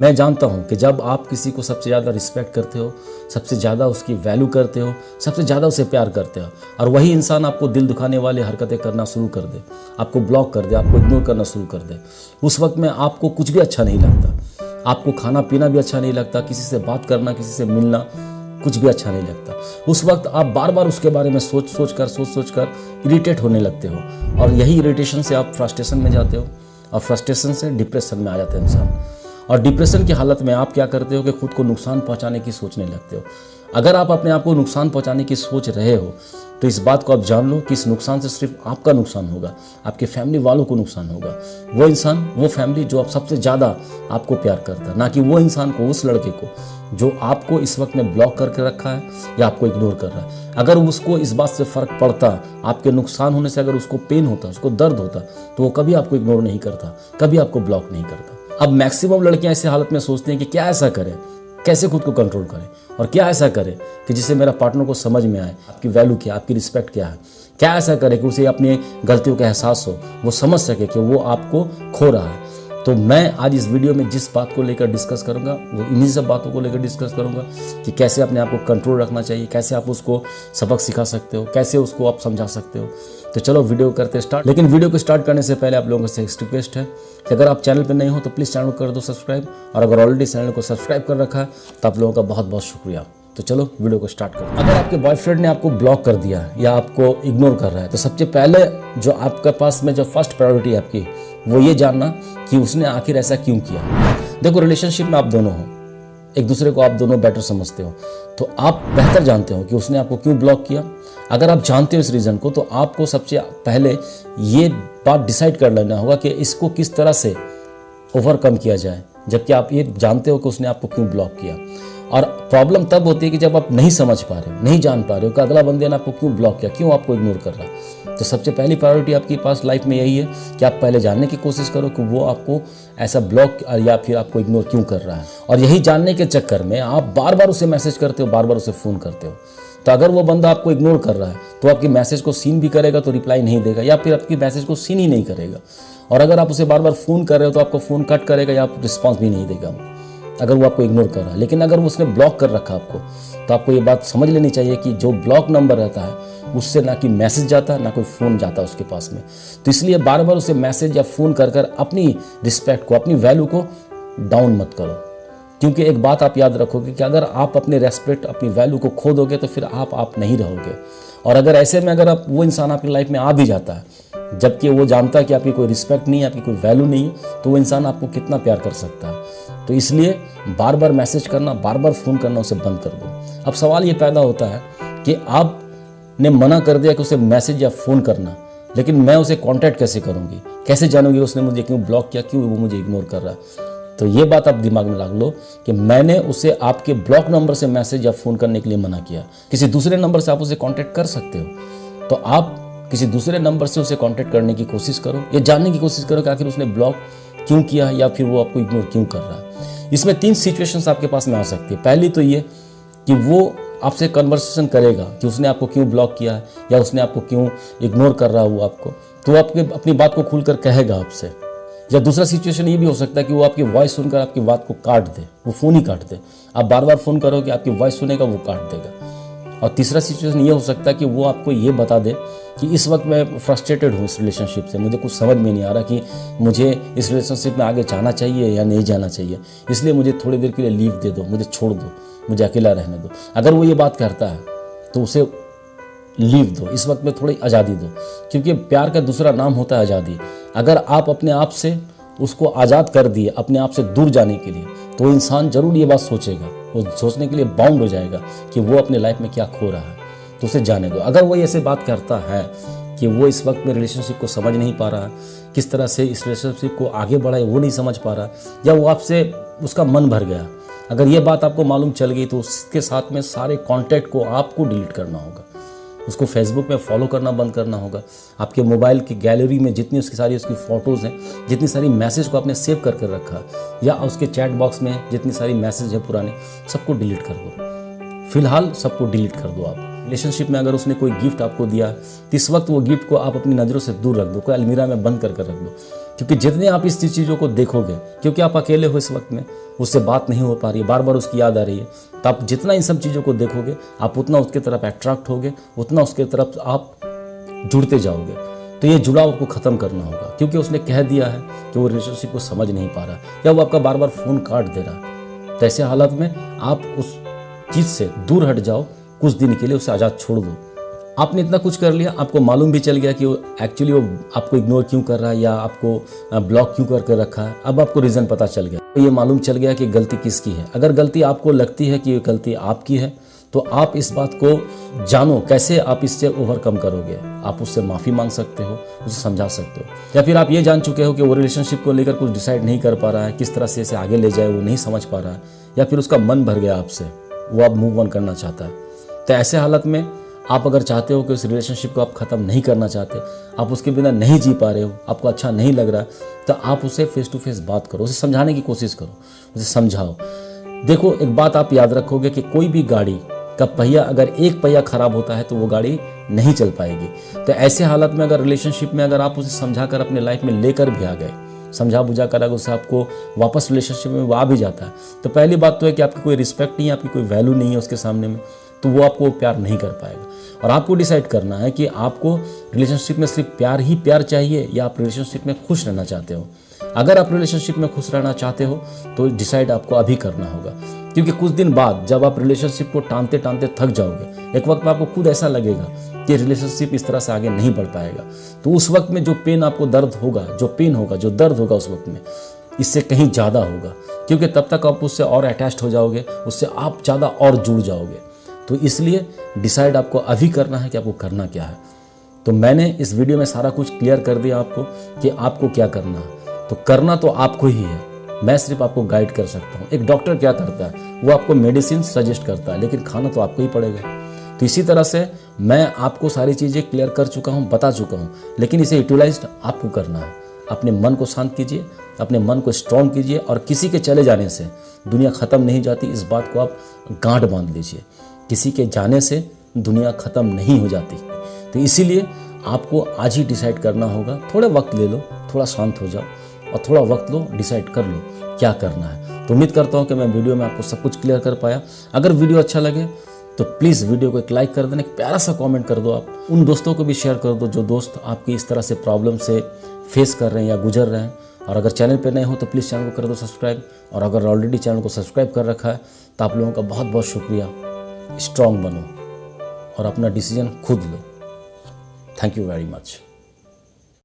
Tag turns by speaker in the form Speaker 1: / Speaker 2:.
Speaker 1: मैं जानता हूँ कि जब आप किसी को सबसे ज़्यादा रिस्पेक्ट करते हो, सबसे ज़्यादा उसकी वैल्यू करते हो, सबसे ज़्यादा उसे प्यार करते हो और वही इंसान आपको दिल दुखाने वाली हरकतें करना शुरू कर दे, आपको ब्लॉक कर दे, आपको इग्नोर करना शुरू कर दे, उस वक्त में आपको कुछ भी अच्छा नहीं लगता। आपको खाना पीना भी अच्छा नहीं लगता, किसी से बात करना, किसी से मिलना कुछ भी अच्छा नहीं लगता। उस वक्त आप बार बार उसके बारे में सोच कर इरिटेट होने लगते हो और यही इरिटेशन से आप फ्रस्ट्रेशन में जाते हो और फ्रस्ट्रेशन से डिप्रेशन में आ जाता है इंसान। और डिप्रेशन की हालत में आप क्या करते हो कि खुद को नुकसान पहुंचाने की सोचने लगते हो। अगर आप अपने आप को नुकसान पहुंचाने की सोच रहे हो तो इस बात को आप जान लो कि इस नुकसान से सिर्फ आपका नुकसान होगा, आपके फैमिली वालों को नुकसान होगा। वो इंसान, वो फैमिली जो आप सबसे ज़्यादा आपको प्यार करता है, ना कि वो इंसान को, उस लड़के को जो आपको इस वक्त में ब्लॉक करके रखा है या आपको इग्नोर कर रहा है। अगर उसको इस बात से फ़र्क पड़ता, आपके नुकसान होने से अगर उसको पेन होता, उसको दर्द होता, तो वो कभी आपको इग्नोर नहीं करता, कभी आपको ब्लॉक नहीं करता। अब मैक्सिमम लड़कियां ऐसे हालत में सोचती हैं कि क्या ऐसा करें, कैसे खुद को कंट्रोल करें और क्या ऐसा करें कि जिससे मेरा पार्टनर को समझ में आए आपकी वैल्यू क्या, आपकी रिस्पेक्ट क्या है। क्या ऐसा करें कि उसे अपनी गलतियों का एहसास हो, वो समझ सके कि वो आपको खो रहा है। तो मैं आज इस वीडियो में जिस बात को लेकर डिस्कस करूंगा वो इन्हीं सब बातों को लेकर डिस्कस करूंगा कि कैसे अपने आप को कंट्रोल रखना चाहिए, कैसे आप उसको सबक सिखा सकते हो, कैसे उसको आप समझा सकते हो। तो चलो वीडियो करते स्टार्ट। लेकिन वीडियो को स्टार्ट करने से पहले आप लोगों से एक रिक्वेस्ट है कि अगर आप चैनल पर नए हो तो प्लीज़ चैनल को कर दो सब्सक्राइब, और अगर ऑलरेडी चैनल को सब्सक्राइब कर रखा है तो आप लोगों का बहुत बहुत शुक्रिया। तो चलो वीडियो को स्टार्ट करो। अगर आपके बॉयफ्रेंड ने आपको ब्लॉक कर दिया या आपको इग्नोर कर रहा है तो सबसे पहले जो आपके पास में जो फर्स्ट प्रायोरिटी है आपकी, वो ये जानना कि उसने आखिर ऐसा क्यों किया। देखो, रिलेशनशिप में आप दोनों हो, एक दूसरे को आप दोनों बेटर समझते हो, तो आप बेहतर जानते हो कि उसने आपको क्यों ब्लॉक किया। अगर आप जानते हो इस रीज़न को तो आपको सबसे पहले ये बात डिसाइड कर लेना होगा कि इसको किस तरह से ओवरकम किया जाए, जबकि आप ये जानते हो कि उसने आपको क्यों ब्लॉक किया। और प्रॉब्लम तब होती है कि जब आप नहीं समझ पा रहे हो, नहीं जान पा रहे हो कि अगला बंदे ने आपको क्यों ब्लॉक किया, क्यों आपको इग्नोर कर रहा है। तो सबसे पहली प्रायोरिटी आपके पास लाइफ में यही है कि आप पहले जानने की कोशिश करो कि वो आपको ऐसा ब्लॉक या फिर आपको इग्नोर क्यों कर रहा है। और यही जानने के चक्कर में आप बार बार उसे मैसेज करते हो, बार बार उसे फ़ोन करते हो। तो अगर वो बंदा आपको इग्नोर कर रहा है तो आपकी मैसेज को सीन भी करेगा तो रिप्लाई नहीं देगा, या फिर आपकी मैसेज को सीन ही नहीं करेगा। और अगर आप उसे बार बार फ़ोन कर रहे हो तो आपको फ़ोन कट करेगा या रिस्पॉन्स भी नहीं देगा अगर वो आपको इग्नोर कर रहा है। लेकिन अगर उसने ब्लॉक कर रखा आपको, तो आपको ये बात समझ लेनी चाहिए कि जो ब्लॉक नंबर रहता है उससे ना कि मैसेज जाता ना कोई फ़ोन जाता उसके पास में। तो इसलिए बार बार उसे मैसेज या फ़ोन कर कर अपनी रिस्पेक्ट को, अपनी वैल्यू को डाउन मत करो। क्योंकि एक बात आप याद रखोगे कि अगर आप अपनी रेस्पेक्ट, अपनी वैल्यू को खो दोगे तो फिर आप नहीं रहोगे। और अगर ऐसे में अगर आप वो इंसान आपकी लाइफ में आ भी जाता है जबकि वो जानता है कि आपकी कोई रिस्पेक्ट नहीं है, आपकी कोई वैल्यू नहीं है, तो वो इंसान आपको कितना प्यार कर सकता है। तो इसलिए बार बार मैसेज करना, बार बार फ़ोन करना उसे बंद कर दो। अब सवाल ये पैदा होता है कि आपने मना कर दिया कि उसे मैसेज या फ़ोन करना, लेकिन मैं उसे कांटेक्ट कैसे करूँगी, कैसे जानूँगी उसने मुझे क्यों ब्लॉक किया, क्यों वो मुझे इग्नोर कर रहा है। तो ये बात आप दिमाग में रख लो कि मैंने उसे आपके ब्लॉक नंबर से मैसेज या फ़ोन करने के लिए मना किया। किसी दूसरे नंबर से आप उसे कांटेक्ट कर सकते हो, तो आप किसी दूसरे नंबर से उसे कांटेक्ट करने की कोशिश करो, ये जानने की कोशिश करो कि आखिर उसने ब्लॉक क्यों किया या फिर वो आपको इग्नोर क्यों कर रहा है। इसमें 3 सिचुएशंस आपके पास में आ सकती है। पहली तो ये कि वो आपसे कन्वर्सेशन करेगा कि उसने आपको क्यों ब्लॉक किया है या उसने आपको क्यों इग्नोर कर रहा है वो आपको, तो आपके अपनी बात को खुलकर कहेगा आपसे। या दूसरा सिचुएशन ये भी हो सकता है कि वो आपकी वॉइस सुनकर आपकी बात को काट दे, वो फ़ोन ही काट दे। आप बार बार फ़ोन करोगे, आपकी वॉइस सुनेगा, वो काट देगा। और तीसरा सिचुएशन ये हो सकता है कि वो आपको ये बता दे कि इस वक्त मैं फ्रस्ट्रेटेड हूँ इस रिलेशनशिप से, मुझे कुछ समझ में नहीं आ रहा कि मुझे इस रिलेशनशिप में आगे जाना चाहिए या नहीं जाना चाहिए, इसलिए मुझे थोड़ी देर के लिए लीव दे दो, मुझे छोड़ दो, मुझे अकेला रहने दो। अगर वो ये बात करता है तो उसे लीव दो, इस वक्त में थोड़ी आज़ादी दो, क्योंकि प्यार का दूसरा नाम होता है आज़ादी। अगर आप अपने आप से उसको आज़ाद कर दिए अपने आप से दूर जाने के लिए, तो इंसान ज़रूर ये बात सोचेगा, वो सोचने के लिए बाउंड हो जाएगा कि वो अपने लाइफ में क्या खो रहा है। तो उसे जाने दो। अगर वो ऐसे बात करता है कि वो इस वक्त में रिलेशनशिप को समझ नहीं पा रहा है, किस तरह से इस रिलेशनशिप को आगे बढ़ाए वो नहीं समझ पा रहा, या वो आपसे उसका मन भर गया, अगर ये बात आपको मालूम चल गई तो उसके साथ में सारे कॉन्टैक्ट को आपको डिलीट करना होगा। उसको फेसबुक में फॉलो करना बंद करना होगा। आपके मोबाइल की गैलरी में जितनी उसकी फ़ोटोज़ हैं, जितनी सारी मैसेज को आपने सेव करके रखा, या उसके चैट बॉक्स में जितनी सारी मैसेज है पुराने, सबको डिलीट कर दो। फिलहाल सबको डिलीट कर दो आप। रिलेशनशिप में अगर उसने कोई गिफ्ट आपको दिया तो इस वक्त वो गिफ्ट को आप अपनी नज़रों से दूर रख दो, कोई अलमीरा में बंद कर रख दो, क्योंकि जितने आप इस चीज़ों को देखोगे, क्योंकि आप अकेले हो इस वक्त में, उससे बात नहीं हो पा रही है, बार बार उसकी याद आ रही है, तो आप जितना इन सब चीज़ों को देखोगे आप उतना उसके तरफ अट्रैक्ट होगे, उतना उसके तरफ आप जुड़ते जाओगे। तो ये जुड़ाव आपको ख़त्म करना होगा, क्योंकि उसने कह दिया है कि वो रिलेशनशिप को समझ नहीं पा रहा या वो आपका बार बार फ़ोन काट दे रहा है। तो ऐसे हालात में आप उस चीज़ से दूर हट जाओ, कुछ दिन के लिए उसे आज़ाद छोड़ दो। आपने इतना कुछ कर लिया, आपको मालूम भी चल गया कि वो एक्चुअली वो आपको इग्नोर क्यों कर रहा है या आपको ब्लॉक क्यों करके रखा है। अब आपको रीज़न पता चल गया, तो ये मालूम चल गया कि गलती किसकी है। अगर गलती आपको लगती है कि ये गलती आपकी है तो आप इस बात को जानो कैसे आप इससे ओवरकम करोगे। आप उससे माफ़ी मांग सकते हो, उसे समझा सकते हो, या फिर आप ये जान चुके हो कि वो रिलेशनशिप को लेकर कुछ डिसाइड नहीं कर पा रहा है, किस तरह से इसे आगे ले जाए वो नहीं समझ पा रहा है, या फिर उसका मन भर गया आपसे, वो अब मूव ऑन करना चाहता है। तो ऐसे हालत में आप अगर चाहते हो कि उस रिलेशनशिप को आप ख़त्म नहीं करना चाहते, आप उसके बिना नहीं जी पा रहे हो, आपको अच्छा नहीं लग रहा, तो आप उसे फेस टू फेस बात करो, उसे समझाने की कोशिश करो, उसे समझाओ। देखो एक बात आप याद रखोगे कि कोई भी गाड़ी का पहिया अगर एक पहिया खराब होता है तो वो गाड़ी नहीं चल पाएगी। तो ऐसे हालत में अगर रिलेशनशिप में अगर आप उसे समझाकर अपने लाइफ में लेकर भी आ गए, समझा बुझा कर अगर उसे आपको वापस रिलेशनशिप में वो आ भी जाता है, तो पहली बात तो है कि आपकी कोई रिस्पेक्ट नहीं है, आपकी कोई वैल्यू नहीं है उसके सामने में, तो वो आपको प्यार नहीं कर पाएगा। और आपको डिसाइड करना है कि आपको रिलेशनशिप में सिर्फ प्यार ही प्यार चाहिए या आप रिलेशनशिप में खुश रहना चाहते हो। अगर आप रिलेशनशिप में खुश रहना चाहते हो तो डिसाइड आपको अभी करना होगा, क्योंकि कुछ दिन बाद जब आप रिलेशनशिप को टानते टानते थक जाओगे, एक वक्त में आपको खुद ऐसा लगेगा कि रिलेशनशिप इस तरह से आगे नहीं बढ़ पाएगा। तो उस वक्त में जो पेन आपको दर्द होगा, जो पेन होगा, जो दर्द होगा उस वक्त में इससे कहीं ज़्यादा होगा, क्योंकि तब तक आप उससे और अटैच्ड हो जाओगे, उससे आप ज़्यादा और जुड़ जाओगे। तो इसलिए डिसाइड आपको अभी करना है कि आपको करना क्या है। तो मैंने इस वीडियो में सारा कुछ क्लियर कर दिया आपको कि आपको क्या करना है। तो करना तो आपको ही है, मैं सिर्फ आपको गाइड कर सकता हूँ। एक डॉक्टर क्या करता है, वो आपको मेडिसिन सजेस्ट करता है, लेकिन खाना तो आपको ही पड़ेगा। तो इसी तरह से मैं आपको सारी चीज़ें क्लियर कर चुका हूँ, बता चुका हूँ, लेकिन इसे यूटिलाइज आपको करना है। अपने मन को शांत कीजिए, अपने मन को स्ट्रॉन्ग कीजिए, और किसी के चले जाने से दुनिया ख़त्म नहीं जाती, इस बात को आप गांठ बांध लीजिए। किसी के जाने से दुनिया ख़त्म नहीं हो जाती। तो इसीलिए आपको आज ही डिसाइड करना होगा। थोड़ा वक्त ले लो, थोड़ा शांत हो जाओ और थोड़ा वक्त लो, डिसाइड कर लो क्या करना है। तो उम्मीद करता हूँ कि मैं वीडियो में आपको सब कुछ क्लियर कर पाया। अगर वीडियो अच्छा लगे तो प्लीज़ वीडियो को एक लाइक कर देना, एक प्यारा सा कमेंट कर दो। आप उन दोस्तों को भी शेयर कर दो जो दोस्त आपकी इस तरह से प्रॉब्लम से फेस कर रहे हैं या गुजर रहे हैं। और अगर चैनल पर नए हो तो प्लीज़ चैनल को कर दो सब्सक्राइब, और अगर ऑलरेडी चैनल को सब्सक्राइब कर रखा है तो आप लोगों का बहुत बहुत शुक्रिया। स्ट्रॉन्ग बनो और अपना डिसीजन खुद लो। Thank you very much.